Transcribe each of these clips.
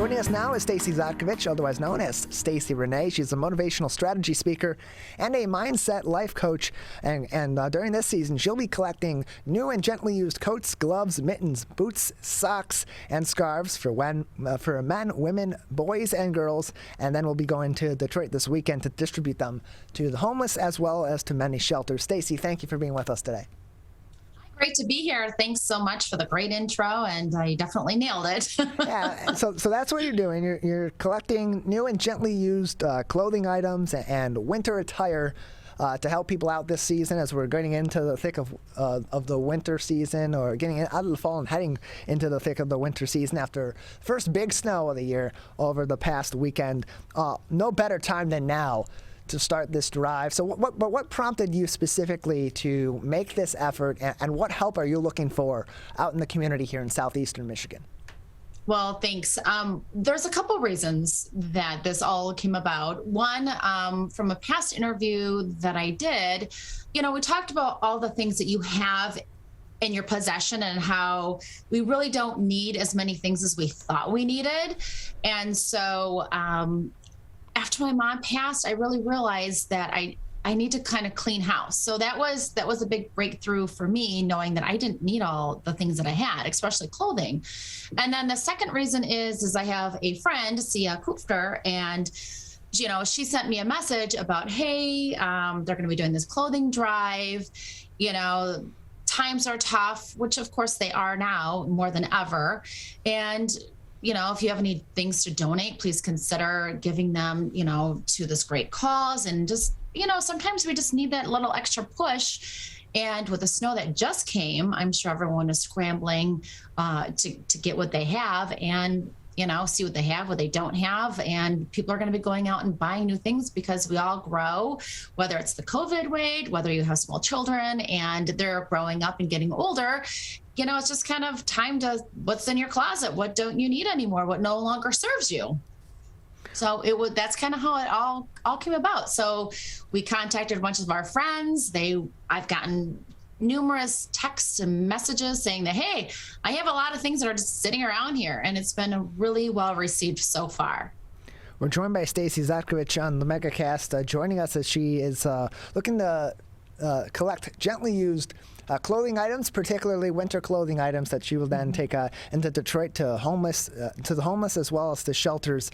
Joining us now is Stacie Zotkovich, otherwise known as Stacie Renee. She's a motivational strategy speaker and a mindset life coach. And during this season, she'll be collecting new and gently used coats, gloves, mittens, boots, socks, and scarves for men, women, boys, and girls. And then we'll be going to Detroit this weekend to distribute them to the homeless as well as to many shelters. Stacie, thank you for being with us today. Great to be here. Thanks so much for the great intro, and you definitely nailed it. Yeah, so that's what you're doing. You're collecting new and gently used clothing items and winter attire to help people out this season as we're getting into the thick of the winter season, or getting out of the fall and heading into the thick of the winter season after first big snow of the year over the past weekend. No better time than now to start this drive. So what prompted you specifically to make this effort, and what help are you looking for out in the community here in southeastern Michigan? Well, thanks. There's a couple reasons that this all came about. One, from a past interview that I did, we talked about all the things that you have in your possession and how we really don't need as many things as we thought we needed. And so, after my mom passed, I really realized that I need to kind of clean house. So that was a big breakthrough for me, knowing that I didn't need all the things that I had, especially clothing. And then the second reason is I have a friend, Civic, and she sent me a message about, hey, they're going to be doing this clothing drive. Times are tough, which of course they are now more than ever. And if you have any things to donate, please consider giving them, to this great cause. And just, sometimes we just need that little extra push. And with the snow that just came, I'm sure everyone is scrambling to get what they have and, see what they have, what they don't have. And people are going to be going out and buying new things because we all grow, whether it's the COVID wave, whether you have small children and they're growing up and getting older. It's just kind of time to what's in your closet, what don't you need anymore, what no longer serves you. So that's kind of how it all came about. So we contacted a bunch of our friends. I've gotten numerous texts and messages saying that, hey, I have a lot of things that are just sitting around here, and it's been really well received so far. We're joined by Stacie Zotkovich on the Megacast, joining us as she is looking to collect gently used clothing items, particularly winter clothing items that she will then take into Detroit to the homeless as well as to shelters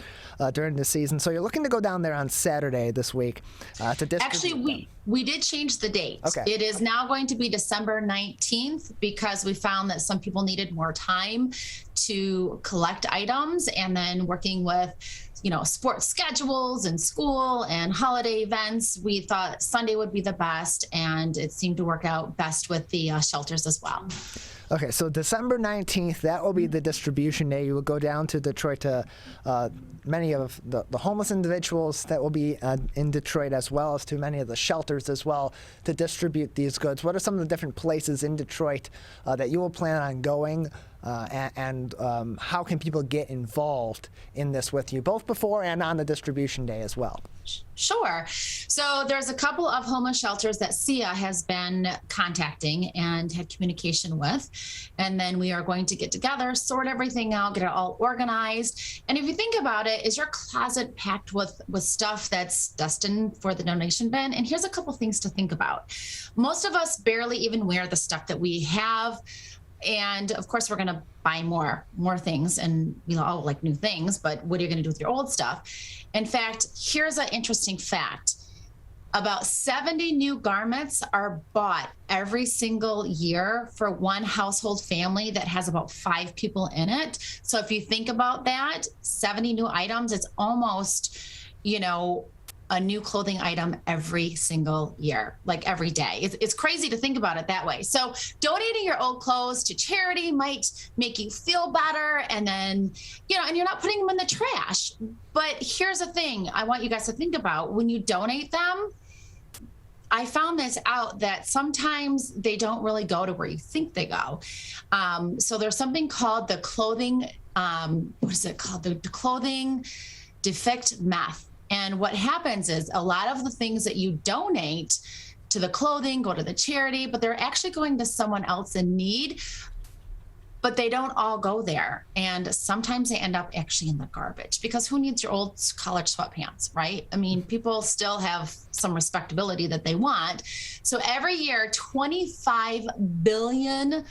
during the season. So you're looking to go down there on Saturday this week to distribute. Actually, we did change the date. Okay. It is now going to be December 19th because we found that some people needed more time to collect items, and then working with sports schedules and school and holiday events, we thought Sunday would be the best, and it seemed to work out best with the shelters as well. Okay, so December 19th, that will be the distribution day. You will go down to Detroit to many of the homeless individuals that will be in Detroit, as well as to many of the shelters as well, to distribute these goods. What are some of the different places in Detroit that you will plan on going? And how can people get involved in this with you, both before and on the distribution day as well? Sure. So there's a couple of homeless shelters that Civic has been contacting and had communication with. And then we are going to get together, sort everything out, get it all organized. And if you think about it, is your closet packed with stuff that's destined for the donation bin? And here's a couple things to think about. Most of us barely even wear the stuff that we have. And of course, we're going to buy more things, and we all like new things, but what are you going to do with your old stuff? In fact, here's an interesting fact. About 70 new garments are bought every single year for one household family that has about 5 people in it. So if you think about that, 70 new items, it's almost, a new clothing item every single year, like every day. It's crazy to think about it that way. So donating your old clothes to charity might make you feel better, and then, and you're not putting them in the trash. But here's the thing I want you guys to think about. When you donate them, I found this out that sometimes they don't really go to where you think they go. So there's something called the clothing, what is it called? The clothing defect meth. And what happens is a lot of the things that you donate to the clothing go to the charity, but they're actually going to someone else in need. but they don't all go there. And sometimes they end up actually in the garbage, because who needs your old college sweatpants, right? I mean, people still have some respectability that they want. So every year, 25 billion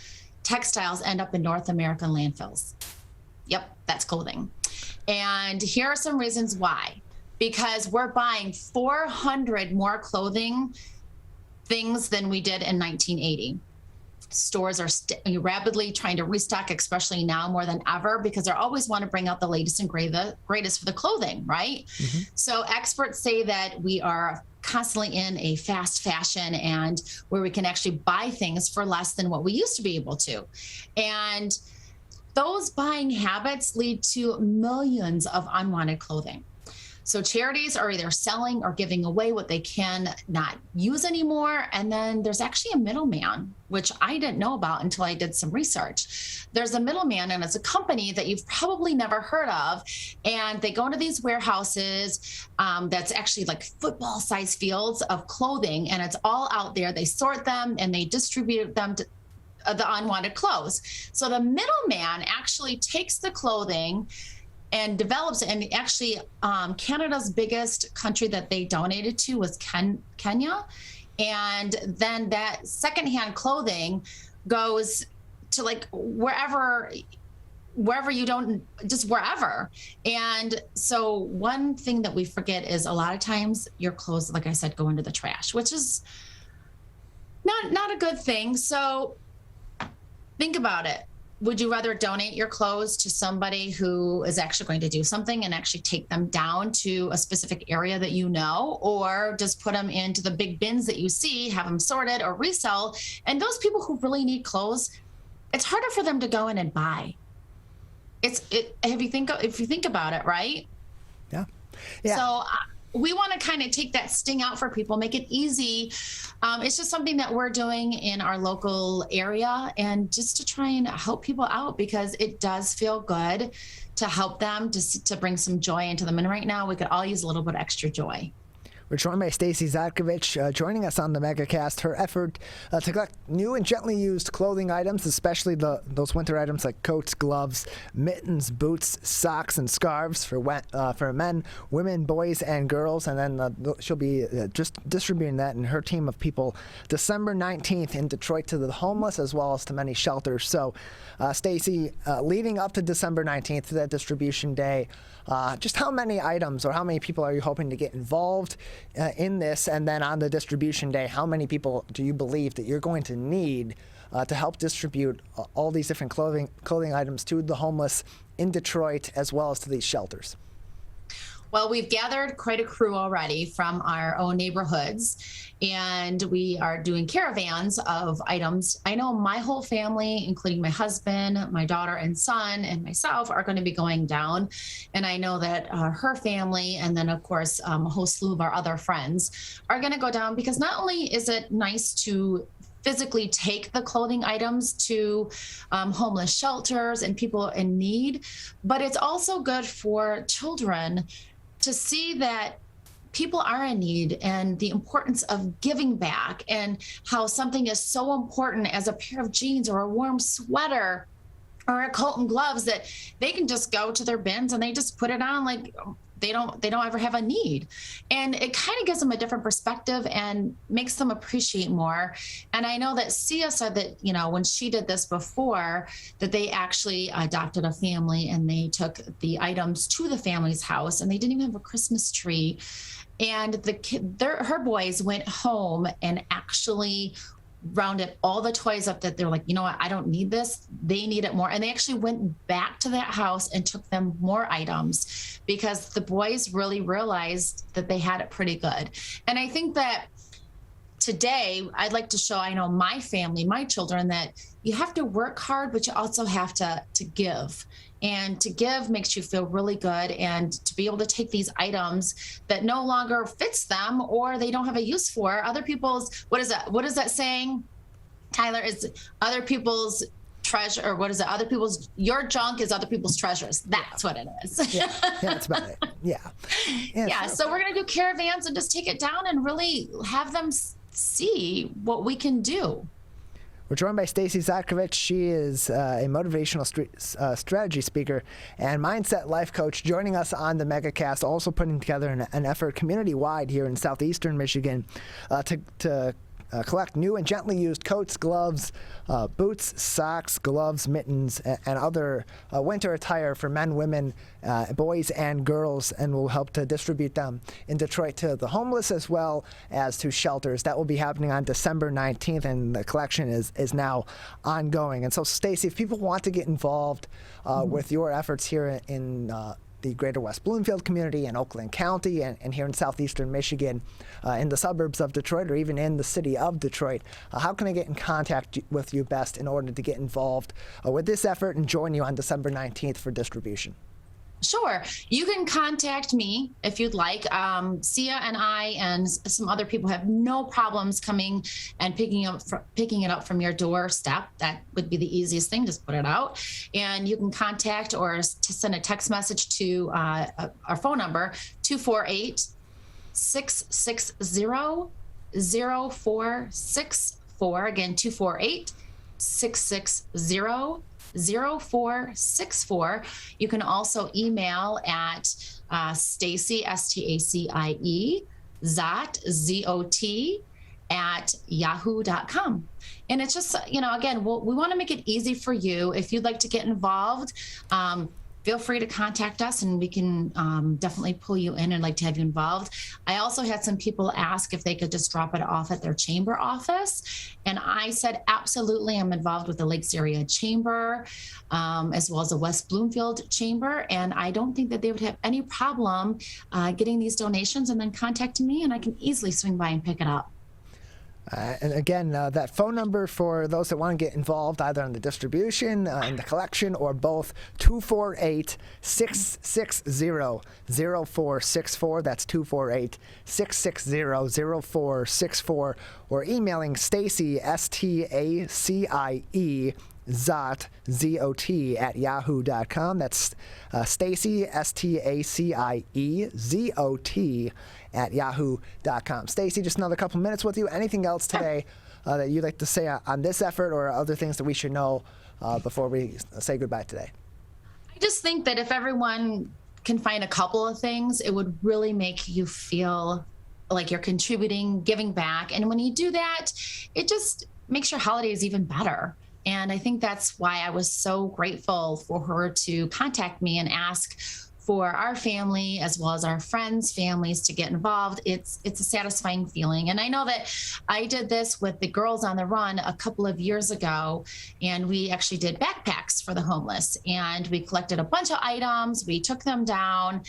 textiles end up in North American landfills. Yep, that's clothing. And here are some reasons why. Because we're buying 400 more clothing things than we did in 1980. Stores are rapidly trying to restock, especially now more than ever, because they always want to bring out the latest and greatest for the clothing, right? Mm-hmm. So experts say that we are constantly in a fast fashion, and where we can actually buy things for less than what we used to be able to. And those buying habits lead to millions of unwanted clothing. So charities are either selling or giving away what they can not use anymore. And then there's actually a middleman, which I didn't know about until I did some research. There's a middleman, and it's a company that you've probably never heard of. And they go into these warehouses that's actually like football-sized fields of clothing, and it's all out there. They sort them and they distribute them to the unwanted clothes. So the middleman actually takes the clothing and develops it. And actually, Canada's biggest country that they donated to was Kenya. And then that secondhand clothing goes to like wherever you don't, just wherever. And so one thing that we forget is a lot of times your clothes, like I said, go into the trash, which is not a good thing. So think about it. Would you rather donate your clothes to somebody who is actually going to do something and actually take them down to a specific area that you know, or just put them into the big bins that you see, have them sorted or resell? And those people who really need clothes, it's harder for them to go in and buy. If you think about it, right? Yeah. So we want to kind of take that sting out for people, make it easy. It's just something that we're doing in our local area, and just to try and help people out, because it does feel good to help them, to bring some joy into them. And right now we could all use a little bit of extra joy. We're joined by Stacie Zotkovich, joining us on the Megacast. Her effort to collect new and gently used clothing items, especially those winter items like coats, gloves, mittens, boots, socks, and scarves for men, women, boys, and girls. And then she'll be just distributing that and her team of people December 19th in Detroit to the homeless, as well as to many shelters. So, Stacie, leading up to December 19th, to that distribution day, just how many items or how many people are you hoping to get involved in this? And then on the distribution day, how many people do you believe that you're going to need to help distribute all these different clothing items to the homeless in Detroit, as well as to these shelters? Well, we've gathered quite a crew already from our own neighborhoods, and we are doing caravans of items. I know my whole family, including my husband, my daughter and son, and myself, are going to be going down. And I know that her family, and then of course a whole slew of our other friends, are going to go down, because not only is it nice to physically take the clothing items to homeless shelters and people in need, but it's also good for children to see that people are in need, and the importance of giving back, and how something is so important as a pair of jeans or a warm sweater or a coat and gloves that they can just go to their bins and they just put it on like they don't ever have a need. And it kind of gives them a different perspective and makes them appreciate more. And I know that Sia said that, when she did this before, that they actually adopted a family and they took the items to the family's house, and they didn't even have a Christmas tree. And her boys went home and actually rounded all the toys up that they're like, you know what, I don't need this. They need it more. And they actually went back to that house and took them more items, because the boys really realized that they had it pretty good. And I think that today I'd like to show, I know my family, my children, that you have to work hard, but you also have to give. And to give makes you feel really good. And to be able to take these items that no longer fits them, or they don't have a use for, other people's, what is that saying, Tyler? Is other people's treasure, or what is it? Your junk is other people's treasures. That's what it is. Yeah, that's about it. Yeah. So we're going to do caravans and just take it down and really have them see what we can do. We're joined by Stacie Zotkovich. She is a motivational strategy speaker and mindset life coach, joining us on the Megacast, also putting together an effort community-wide here in southeastern Michigan to collect new and gently used coats, gloves, boots, socks, gloves, mittens, and other winter attire for men, women, boys, and girls, and will help to distribute them in Detroit to the homeless as well as to shelters. That will be happening on December 19th, and the collection is now ongoing. And so, Stacie, if people want to get involved with your efforts here in the greater West Bloomfield community and Oakland County and here in southeastern Michigan, in the suburbs of Detroit, or even in the city of Detroit, how can I get in contact with you best in order to get involved with this effort and join you on December 19th for distribution? Sure. You can contact me if you'd like. Sia and I and some other people have no problems coming and picking it up from your doorstep. That would be the easiest thing. Just put it out. And you can contact or to send a text message to our phone number, 248-660-0464. Again, 248-660-0464. You can also email at Stacie, Stacie, Zot, at yahoo.com. And it's just, again, we want to make it easy for you. If you'd like to get involved, feel free to contact us and we can definitely pull you in and like to have you involved. I also had some people ask if they could just drop it off at their chamber office. And I said, absolutely. I'm involved with the Lakes Area Chamber, as well as the West Bloomfield Chamber. And I don't think that they would have any problem getting these donations and then contacting me, and I can easily swing by and pick it up. And again, that phone number for those that want to get involved, either on the distribution, in the collection, or both, 248-660-0464. That's 248-660-0464. Or emailing Stacie, Stacie, Zot, Z-O-T, at yahoo.com. That's Stacie, Stacie, Z-O-T, at yahoo.com. Stacie, just another couple minutes with you. Anything else today that you'd like to say on this effort, or other things that we should know before we say goodbye today? I just think that if everyone can find a couple of things, it would really make you feel like you're contributing, giving back. And when you do that, it just makes your holidays even better. And I think that's why I was so grateful for her to contact me and ask for our family as well as our friends' families to get involved. It's a satisfying feeling. And I know that I did this with the Girls on the Run a couple of years ago, and we actually did backpacks for the homeless. And we collected a bunch of items. We took them down.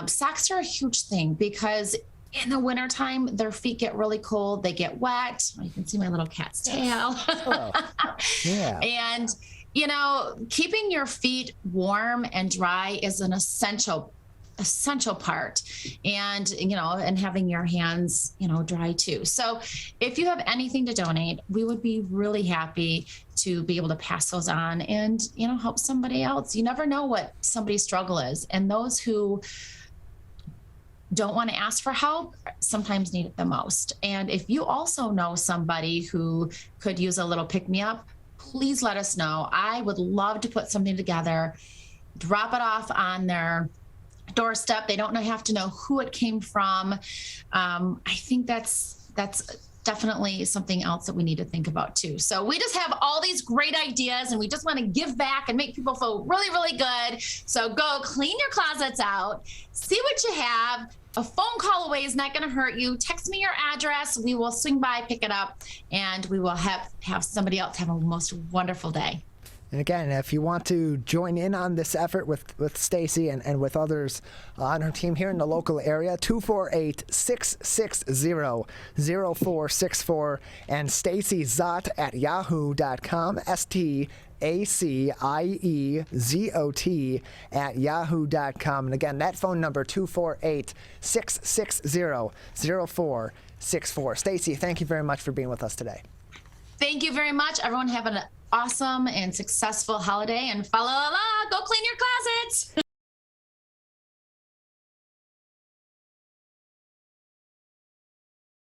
Socks are a huge thing because in the wintertime, their feet get really cold. They get wet. You can see my little cat's tail. Oh, yeah. And, keeping your feet warm and dry is an essential part. And, and having your hands, dry too. So if you have anything to donate, we would be really happy to be able to pass those on and, help somebody else. You never know what somebody's struggle is. And those who don't want to ask for help sometimes need it the most. And if you also know somebody who could use a little pick-me-up, please let us know. I would love to put something together, drop it off on their doorstep. They don't have to know who it came from. I think that's definitely something else that we need to think about too. So we just have all these great ideas and we just want to give back and make people feel really, really good. So go clean your closets out, see what you have. A phone call away is not going to hurt you. Text me your address. We will swing by, pick it up, and we will have somebody else have a most wonderful day. And again, if you want to join in on this effort with Stacie and with others on her team here in the local area, 248-660-0464, and Stacie Zot at yahoo.com, Stacie Zot at yahoo.com. And again, that phone number, 248-660-0464. Stacie, thank you very much for being with us today. Thank you very much. Everyone have an awesome and successful holiday, and follow along. Go clean your closets.